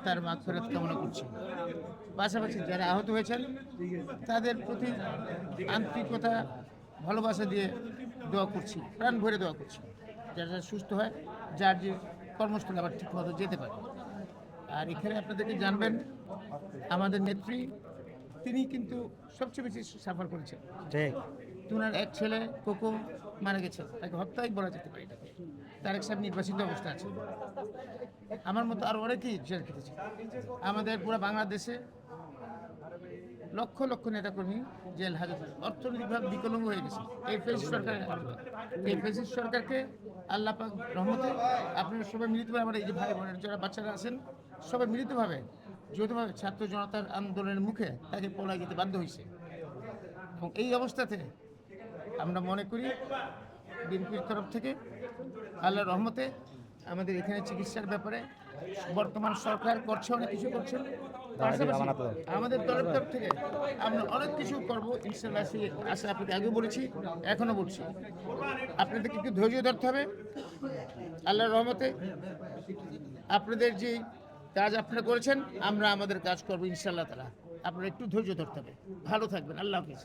আত্মার মাগফিরাত কামনা করছি। পাশাপাশি যারা আহত হয়েছেন তাদের প্রতি আন্তরিকতা ভালোবাসা দিয়ে দোয়া করছি, প্রাণ ভরে দোয়া করছি, যারা সুস্থ হয়, যার যে কর্মস্থলে আবার ঠিকমতো যেতে পারে। আর এখানে আপনাদেরকে জানবেন, আমাদের নেত্রী তিনি কিন্তু সবচেয়ে বেশি সাফার করেছেন। ঠিক। ওনার এক ছেলে কোকো মারা গেছে, তাকে হত্যাই বলা যেতে পারে এটাকে। তারেক সাহেব নির্বাচিত অবস্থা আছে, আমার মতো আরও অনেকেই জেল খেটেছে। আমাদের পুরো বাংলাদেশে লক্ষ লক্ষ নেতাকর্মী জেল হাজতে, অর্থনৈতিকভাবে বিকলাঙ্গ হয়ে গেছে এই ফেসিস্ট সরকারের কারণে। এই ফেসিস্ট সরকারকে আল্লাহ পাক রহমতে আপনারা সবাই মিলিতভাবে, আমার এই যে ভাই বোনের যারা বাচ্চারা আছেন সবাই মিলিতভাবে যৌথভাবে ছাত্র জনতার আন্দোলনের মুখে তাকে পলায় যেতে বাধ্য হয়েছে। এবং এই অবস্থাতে আমরা মনে করি বিএনপির তরফ থেকে আল্লাহর রহমতে আমাদের এখানে চিকিৎসার ব্যাপারে বর্তমান সরকার করছে, অনেক কিছু করছেন। পাশাপাশি আমাদের দলের তরফ থেকে আমরা অনেক কিছু করবো ইনশাআল্লাহ। আশা আপনাকে আগেও বলেছি, এখনও বলছি, আপনাদেরকে একটু ধৈর্য ধরতে হবে। আল্লাহর রহমতে আপনাদের যে কাজ আপনারা করেছেন, আমরা আমাদের কাজ করবো ইনশাআল্লাহ তাআলা। আপনারা একটু ধৈর্য ধরতে হবে। ভালো থাকবেন। আল্লাহ হাফেজ।